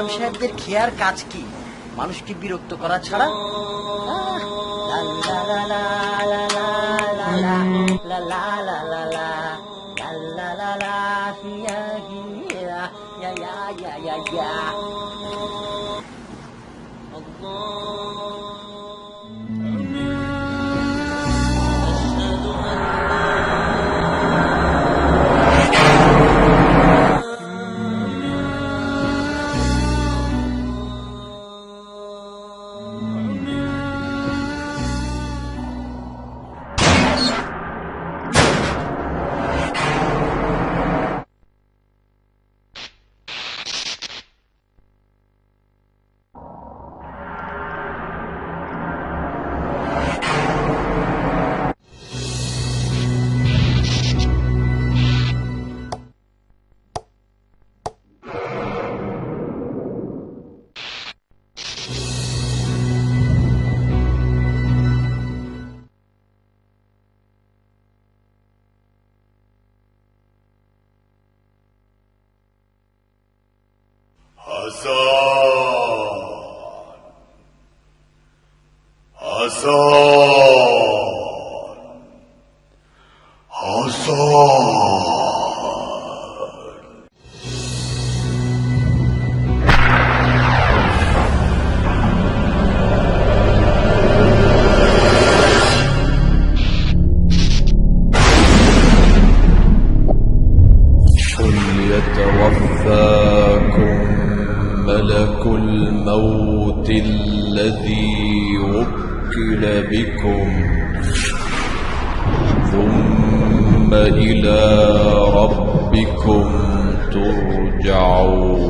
ইমাম সাহেবদের খেয়ার কাজ কি? মানুষকে বিরক্ত করা ছাড়া। يتوفاكم ملك الموت الذي وكل بكم ثم إلى ربكم ترجعون.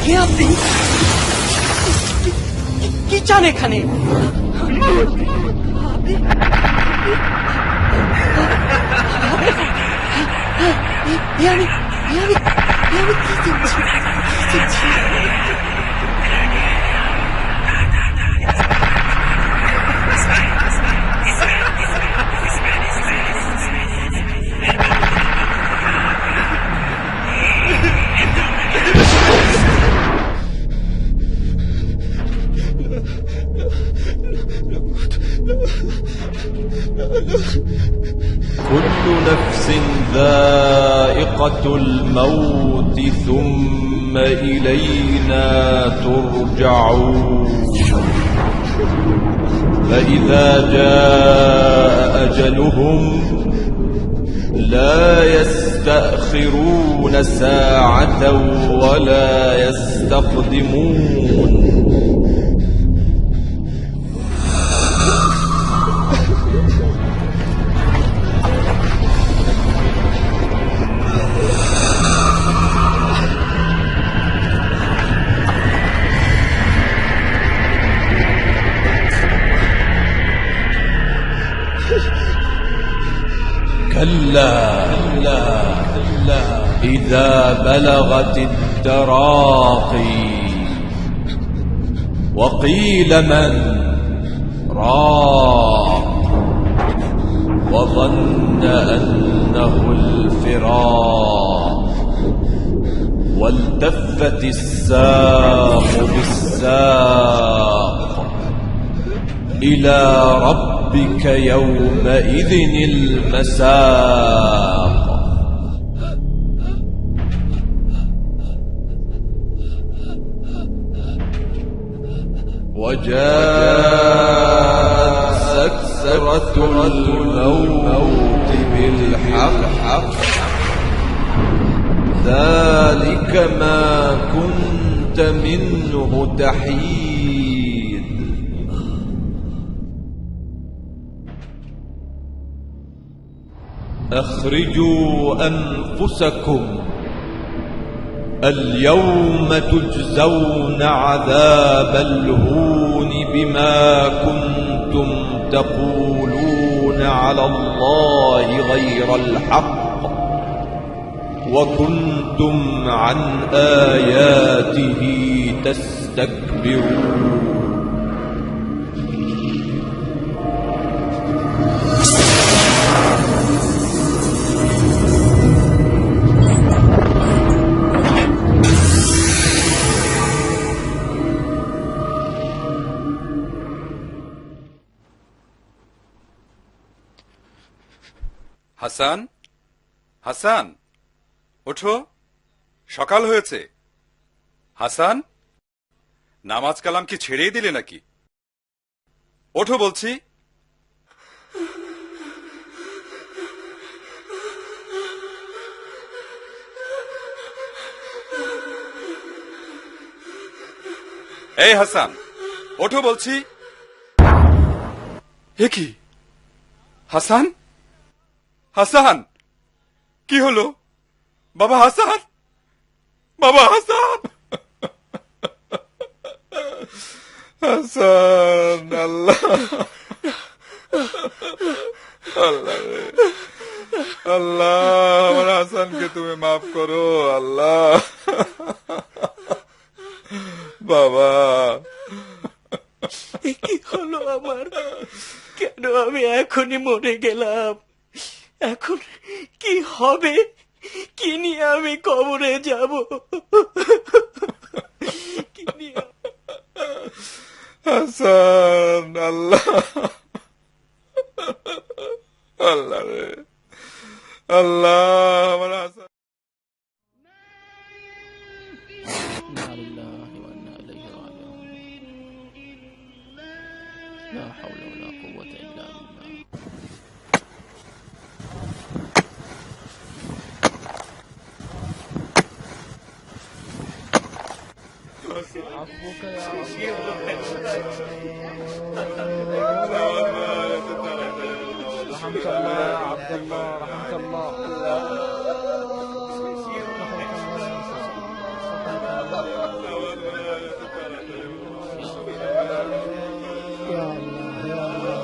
কে আপনি? কি চান এখানে? كل نفس ذائقة الموت ثم إلينا ترجعون. فإذا جاء أجلهم لا يستأخرون ساعة ولا يستقدمون. كلا إذا بلغت التراقي وقيل من راق وظن أنه الفراق والتفت الساق بالساق إلى ربك يومئذ المساق. وجاءت سكرة الموت بالحق ذلك ما كنت منه تحيد. أخرجوا أنفسكم اليوم تجزون عذاب الهون بما كنتم تقولون على الله غير الحق وكنتم عن آياته تستكبرون. হাসান, হাসান, ওঠো, সকাল হয়েছে। হাসান, নামাজ কালাম কি ছেড়েই দিলে নাকি? ওঠো বলছি। এই হাসান, ওঠো বলছি। এ কি হাসান? হাসান, কি হলো? বাবা হাসান, বাবা হাসান, হাসান, আল্লাহ, আল্লাহ রে, আল্লাহ, আমার হাসানকে তুমি মাফ করো আল্লাহ। বাবা, কি হলো আমার? কেন আমি এখনই মরে গেলাম? এখন কি হবে? কি নিয়ে আমি কবরে যাব? কি নিয়ে? হাসান, আল্লাহ, আল্লাহ রে, আল্লাহ, আমার হাসান। لا حول ولا قوة إلا بالله. عفوك يا رحمك الله يا عبد الله، رحمك الله. يا الله يا الله،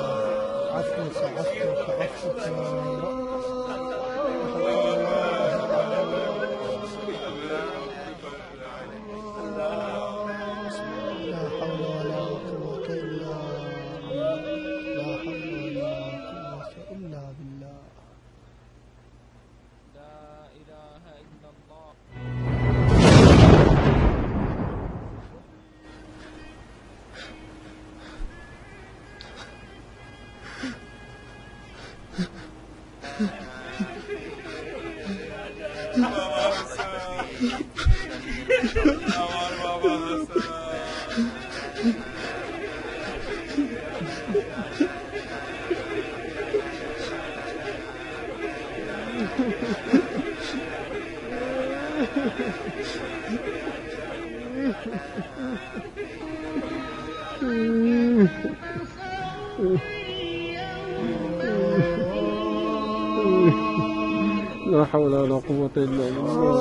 عفوك عفوك عفوك يا رب. لا حول ولا قوة إلا بالله، لا حول ولا قوة إلا بالله. لا إله إلا الله. আমার বাবা হাসান, لا حول ولا قوة إلا بالله.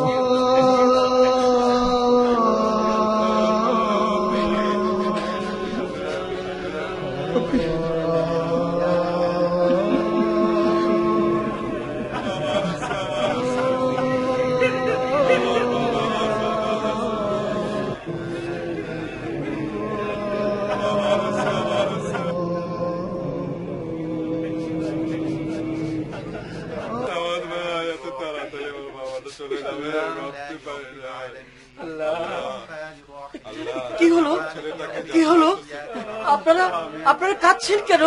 আমার ভাই এত তাড়াতাড়ি আমার বাবাটা চলে যাবে, ভাবতে পারি নাই। কি হলো? কি হলো? আপনারা আপনারা কাঁদছেন কেন?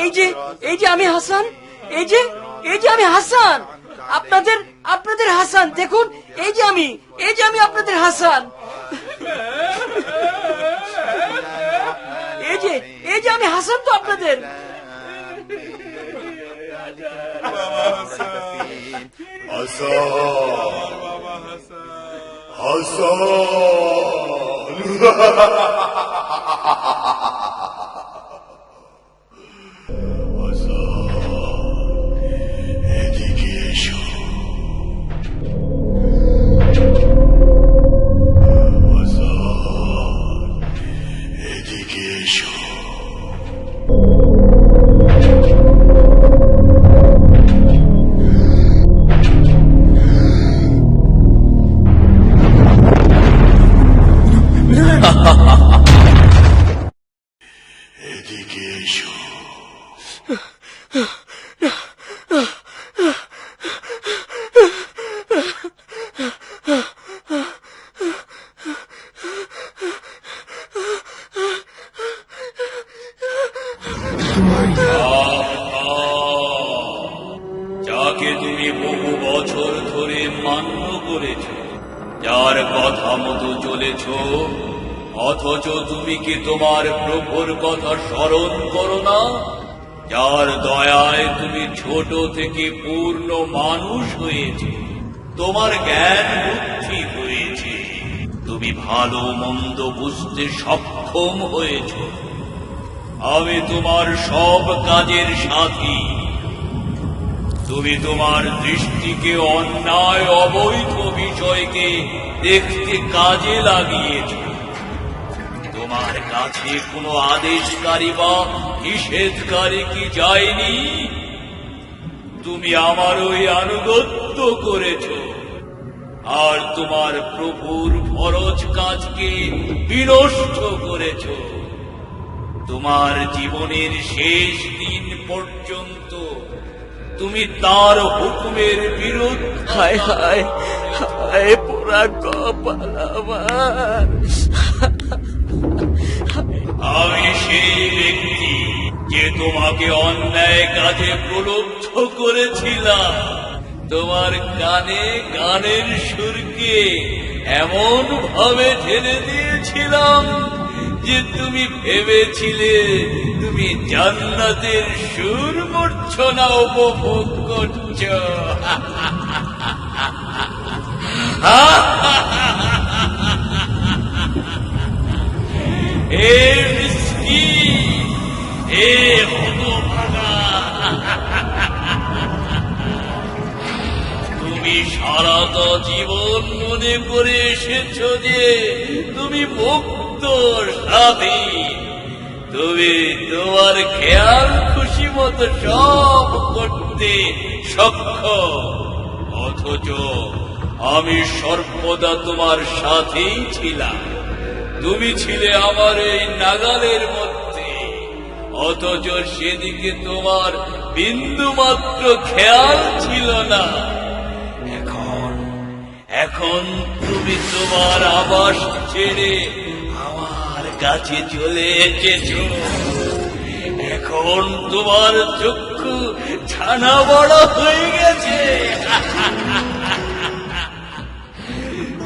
এই যে আমি হাসান, এই যে আমি হাসান, আপনাদের হাসান। দেখুন, এই যে আমি আপনাদের হাসান। এই যে আমি হাসান তো আপনাদের। বহু বছর ধরে মান্য করেছ, যার কথা মতো চলেছ, অথচ তুমি কি তোমার প্রভুর কথা স্মরণ করো না? যার দয়ায় তুমি ছোট থেকে পূর্ণ মানুষ হয়েছে, তোমার জ্ঞান বুদ্ধি হয়েছে, তুমি ভালো মন্দ বুঝতে সক্ষম হয়েছ। আমি তোমার সব কাজের সাথী। তুমি তোমার দৃষ্টিকে অন্যায় অবৈধ বিষয়কে দেখতে কাজে লাগিয়েছ। তোমার কাছে কোনো আদেশকারী বা নিষেধকারী কি যায়নি? তুমি আমার ওই আনুগত্য করেছ, আর তোমার প্রভুর ফরজ কাজকে বিনষ্ট করেছ। তোমার জীবনের শেষ দিন পর্যন্ত তুমি তার হুকুমের বিরুদ্ধে। হায় হায় হায়, পোড়া কপাল আমার। আমি সেই ব্যক্তি যে তোমাকে অন্যায় কাজে প্রলুব্ধ করেছিলাম। তোমার কানে গানের সুরকে এমন ভাবে ঢেলে দিয়েছিলাম যে তুমি ভেবেছিলে তুমি জান্নাতের সুর মূর্ছনা উপভোগ করছ। হে মিসকিন, হে হতভাগা, তুমি সারাটা জীবন মনে করে এসেছ যে তুমি মুক্ত স্বাধীন। তুমি তোমার খেয়াল খুশি মতো সব করতে সক্ষম, অথচ আমি সর্বদা তোমার সাথেই ছিলাম। তুমি ছিলে আমার এই নাগালের মধ্যে, অথচ সেদিকে তোমার বিন্দু মাত্র খেয়াল ছিল না। এখন তুমি তোমার আবাস ছেড়ে আমার কাছে চলে এসেছ। এখন তোমার চক্ষু ছানা বড় হয়ে গেছে।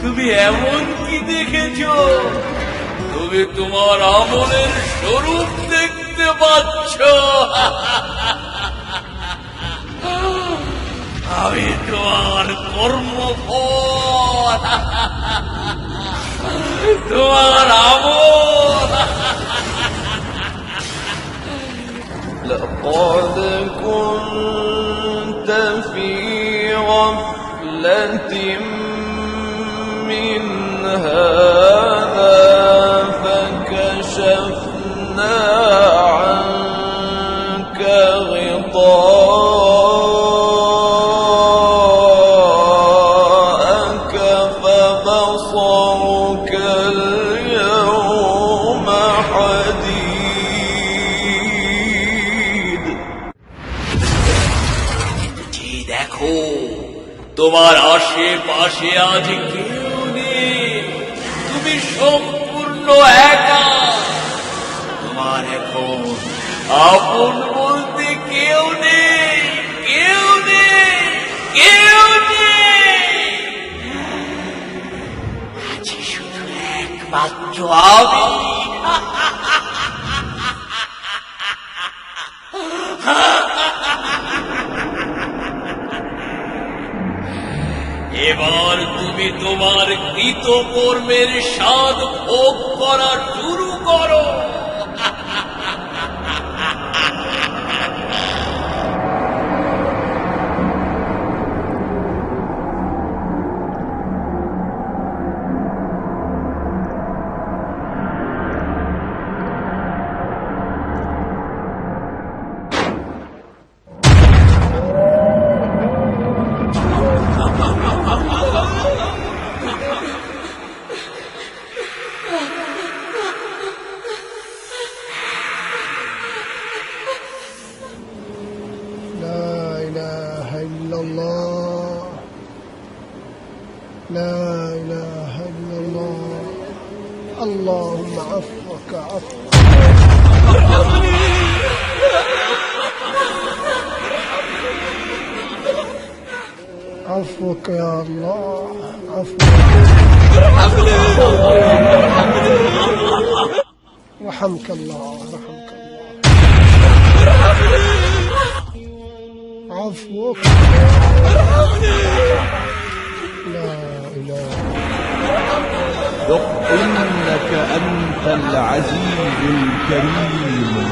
তুমি এমন কি দেখেছ? তুমি তোমার আমলের স্বরূপ দেখতে পাচ্ছ। আমি তোমার কর্মফল, তোমার আমল। لقد كنت في غفلة من هذا فكشفنا عنك غطاءك فبصرك اليوم حديد। জি দেখো, তোমার আশেপাশে আজ কেউ নেই। তুমি সম্পূর্ণ একা। তোমার এখন আপন বলতে কেউ নেই, কেউ নেই, কেউ নেই। আজ শুধু একমাত্র আমি। এবার তুমি তোমার কৃতকর্মের স্বাদ ভোগ করা শুরু করো। لا إله إلا الله لا إله إلا الله اللهم عفوك عفو عفوك يا الله عفوك رحمك الله رحمك الله عفوك لا إله ذق إنك أنت العزيز الكريم.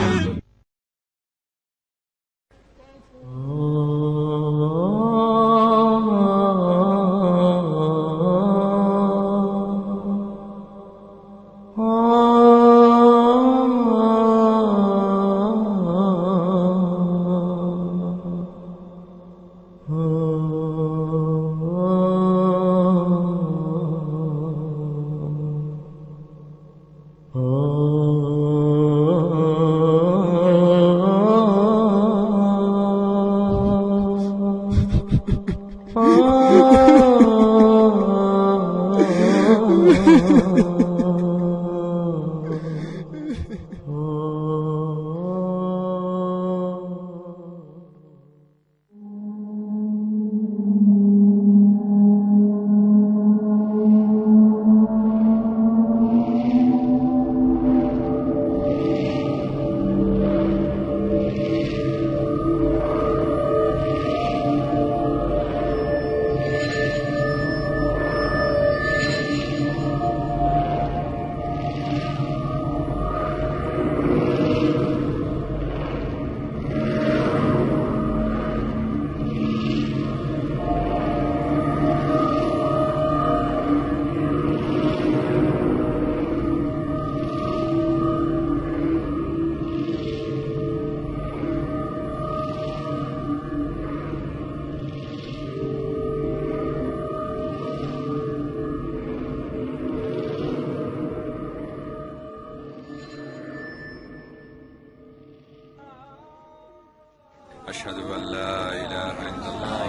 أشهد أن لا إله إلا الله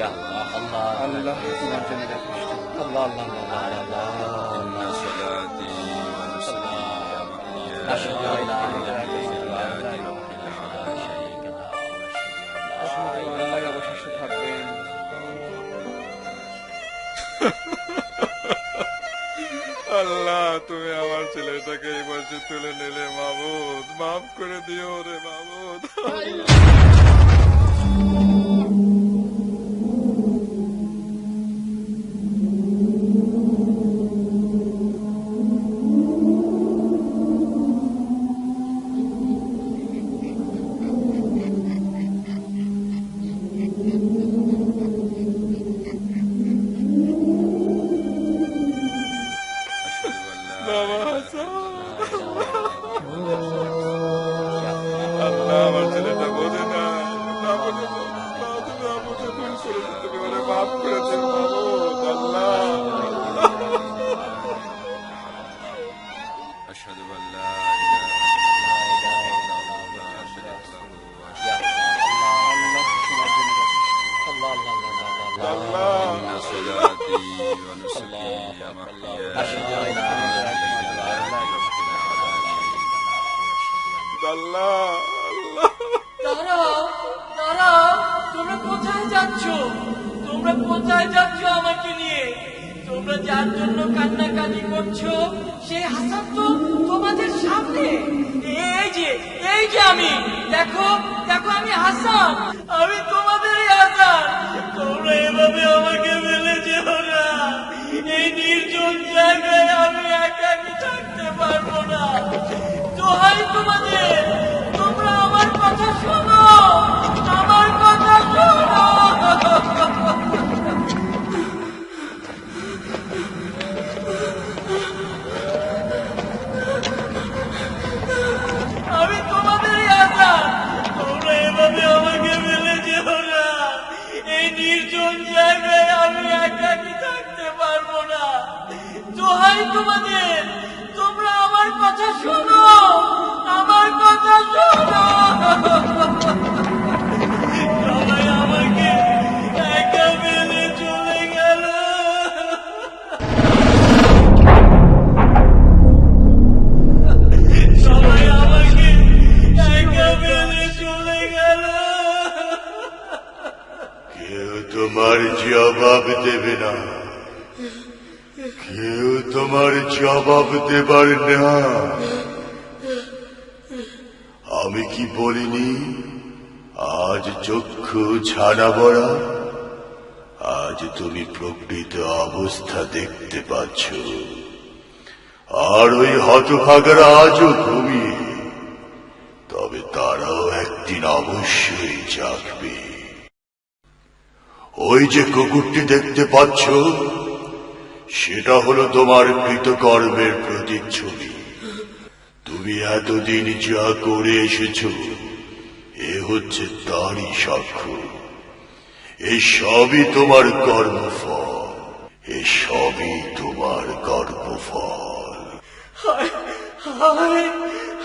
يا الله الله الله الله إن صلاتي ونسكي ومحياي أشهد أن لا إله إلا الله অবশেষে থাকবেন। আল্লাহ, তুমি আমার ছেলেটাকে এই বয়সে তুলে নিলে মাবুদ, মাফ করে দিও রে মাবুদ। বাবা হাসান, আল্লাহ আমার ছেলেটা বোঝে না, না বোঝে না, তুমি আমাকে ভুল করেছো, তুমি ওরে মাফ করে দিও মাবুদ। আল্লাহ أشهد أن لا إله إلا الله لا شريك له إن صلاتي ونسكي ومحياي আল্লাহ আল্লাহ দাঁড়াও দাঁড়াও, তোমরা কোথায় যাচ্ছ? তোমরা কোথায় যাচ্ছ আমাকে নিয়ে? তোমরা যার জন্য কান্নাকাটি করছো সেই হাসান তো তোমাদের সামনে। এই যে আমি, দেখো দেখো, আমি হাসান, আমি তোমাদেরই হাসান। তোমরা এভাবে আমাকে ফেলে যেও না, এই নির্জন জায়গায় আমি একাকি থাকতে পারবো না। দোহাই তোমাদের, তোমরা আমার কথা শোনো, আমার কথা শোনো। আমি তোমাদেরই হাসান, তোমরা এভাবে আমাকে ফেলে যেও না, এই নির্জন জায়গায় আমি একাকি থাকতে পারবো না। দোহাই তোমাদের, তোমরা আমার কথা শোনো। তোমার জবাব দেবে না, কেউ তোমার জবাব দেবার না। আমি কি বলিনি আজ চক্ষু ছানা বড়া? আজ তুমি প্রকৃত অবস্থা দেখতে পাচ্ছ, আর ওই হতভাগারা আজও ঘুমিয়ে, তবে তারাও একদিন অবশ্যই জাগবে। ওই যে কুকুরটি দেখতে পাচ্ছ, সেটা হলো তোমার কৃতকর্মের প্রতিচ্ছবি। তুমি এতদিন যা করে এসেছ, এ হচ্ছে তারই সাক্ষ্য। এই সবই তোমার কর্মফল, এ সবই তোমার কর্মফল। হায় হায়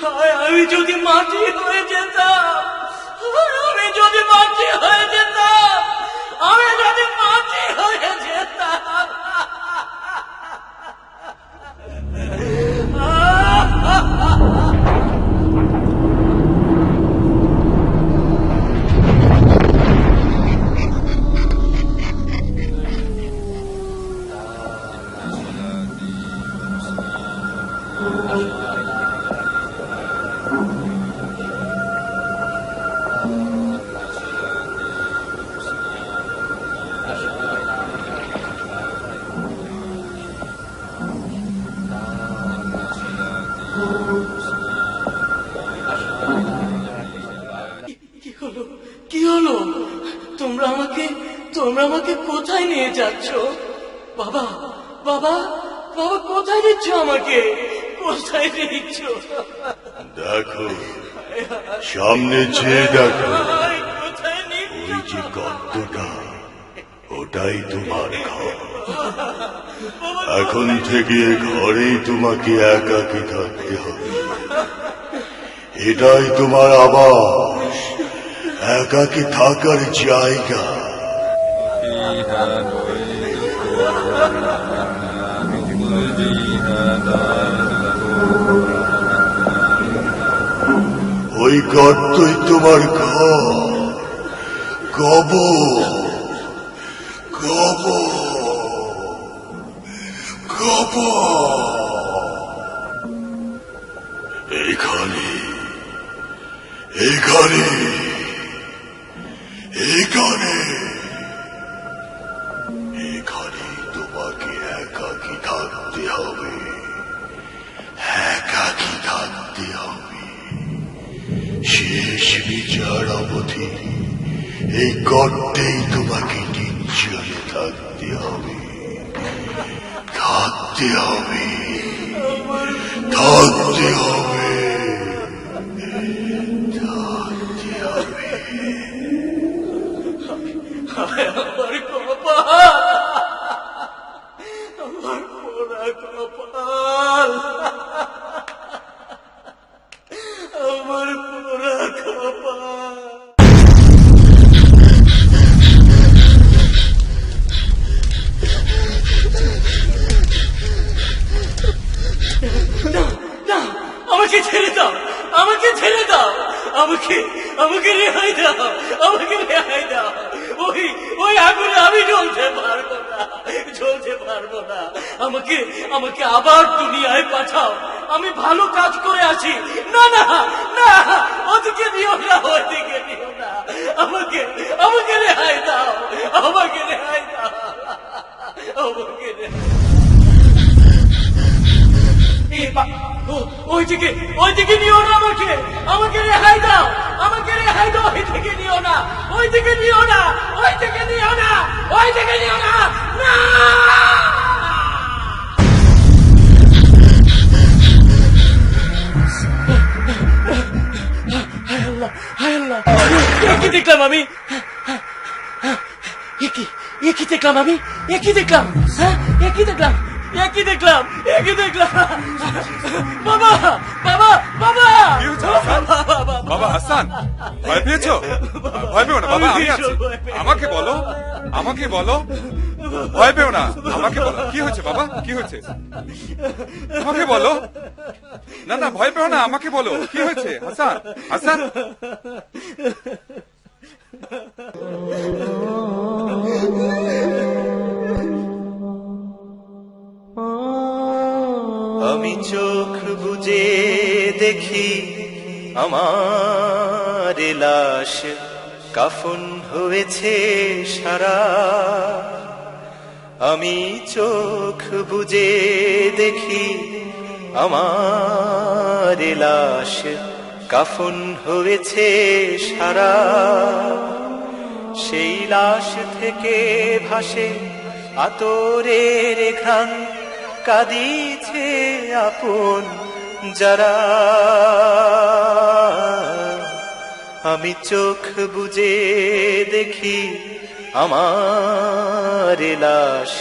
হায়, আমি যদি মাটি হয়ে যেতাম, আমি যদি মাটি হয়ে যেতাম, আমি যদি মাটি হয়ে যেতাম। কি হলো? তোমরা আমাকে কোথায় নিয়ে যাচ্ছ? বাবা বাবা বাবা, কোথায় নিচ্ছ আমাকে? কোথায় নিচ্ছ? দেখো, সামনে চেয়ে দেখো, কোথায় নিচ্ছ? ওই যে গর্তটা, ওটাই তোমার ঘর। এখন থেকে ঘরেই তোমাকে একাকী থাকতে হবে। এটাই তোমার আবাস, একাকী থাকার জায়গা। ওই গর্তই তোমার ঘর, কবর, কবর, কবর। এখানে এখানে এখানে এখানে তোমাকে একাকী থাকতে হবে, একাকী থাকতে হবে। শেষ বিচার অবধি এই গর্তেই তোমাকে নিশ্চয় থাকতে হবে, থাকতে হবে, থাকতে হবে, থাকতে হবে। আমার কপাল, আমার পোড়া কপাল, আমার পোড়া কপাল। না না, আমাকে ছেড়ে দাও, আমাকে ছেড়ে দাও, আমাকে আমাকে রেহাই দাও, আমাকে রেহাই দাও। ওই আগুনে আমি জ্বলতে পারবো না, জ্বলতে পারবো না। আমাকে আমাকে আবার দুনিয়ায় পাঠাও, আমি ভালো কাজ করে আছি। না না না, ওদিকে নিও না, ওদিকে নিও না, আমাকে আমাকে রেহাই দাও, আমাকে রেহাই দাও, আমাকে রেহাই। ওইদিকে নিও না, আমাকে রেহাই দাও, আমাকে রেহাই দাও। ওইদিকে নিও না, ওইদিকে নিও না, ওইদিকে নিও না, ওইদিকে নিও না, না। হায় আল্লাহ, হায় আল্লাহ, কি দেখলাম আমি? একই দেখলাম আমি, একই দেখলাম, হ্যাঁ একই দেখলাম, একই দেখলাম, একই দেখলাম। বাবা বাবা বাবা, কি হয়েছে হাসান? বাবা হাসান, ভয় পেয়েছো? ভয় পেও না বাবা, আমি আছি। আমাকে বলো, আমাকে বলো, ভয় পেও না, আমাকে বলো কি হয়েছে বাবা, কি হয়েছে আমাকে বলো। না না, ভয় পেও না, আমাকে বলো কি হয়েছে। হাসান, হাসান। বুঝে দেখি আমার লাশ কাফন হয়েছে সারা। আমি চোখ বুজে দেখি আমার লাশ কাফন হয়েছে সারা। সেই লাশ থেকে ভাসে আতরের ঘ্রাণ, কাঁদিছে আপন যারা। আমি চোখ বুজে দেখি আমার লাশ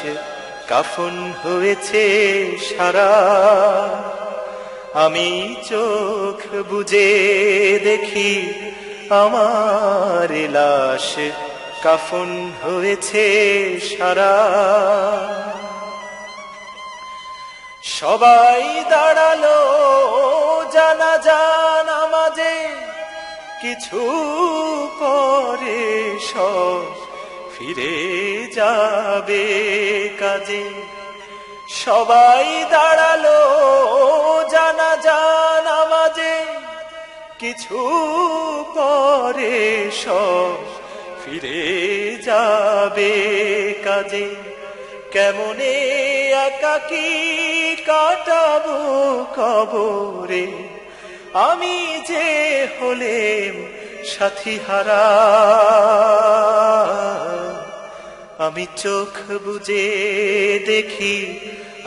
কাফন হয়েছে সারা। আমি চোখ বুজে দেখি আমার লাশ কাফন হয়েছে সারা। সবাই দাঁড়ালো জানাজা নামাজে, কিছু পরে সব ফিরে যাবে কাজে। সবাই দাঁড়ালো জানাজা নামাজে, কিছু পরে সব ফিরে যাবে কাজে। কেমনে একাকী কাটাবো কবরে, আমি যে হলেম সাথী হারা। আমি চোখ বুজে দেখি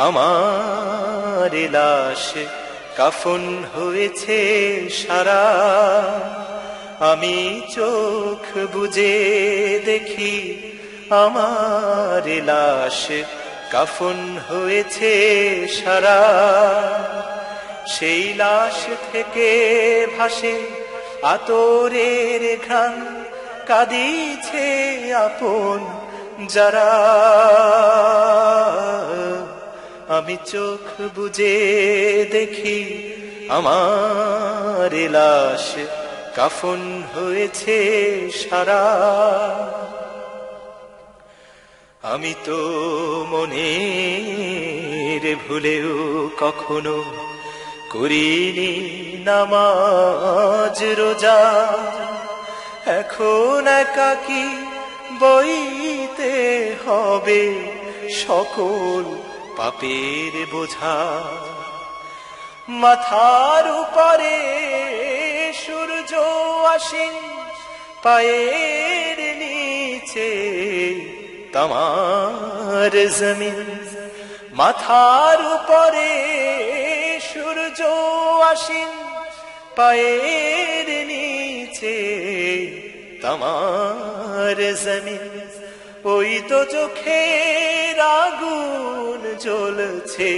আমার লাশ কাফন হয়েছে সারা। আমি চোখ বুজে দেখি আমার লাশ কাফন হয়েছে সারা। সেই লাশ থেকে ভাসে আতরের ঘ্রাণ, কাঁদিছে আপন যারা। আমি চোখ বুজে দেখি আমার লাশ কাফন হয়েছে সারা। আমি তো মনের ভুলেও কখনো করিনি নামাজ রোজা। এখন একাকী বইতে হবে সকল পাপের বোঝা। মাথার উপরে সূর্য আসেন, পায়ের নিচে তামার জমিন। মাথার উপরে সূর্য আসেন, পায়ের নিচে তামার জমিন। ওই তো চোখের আগুন জ্বলছে,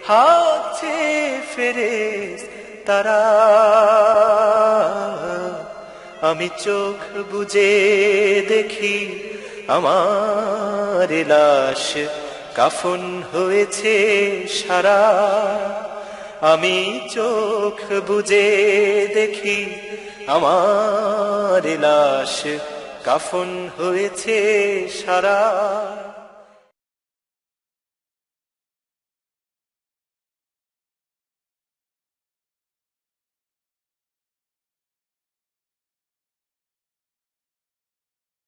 হাতছে ফেরেশতারা। আমি চোখ বুজে দেখি আমার লাশ কাফন হয়েছে সারা। আমি চোখ বুজে দেখি আমার লাশ কাফন হয়েছে সারা।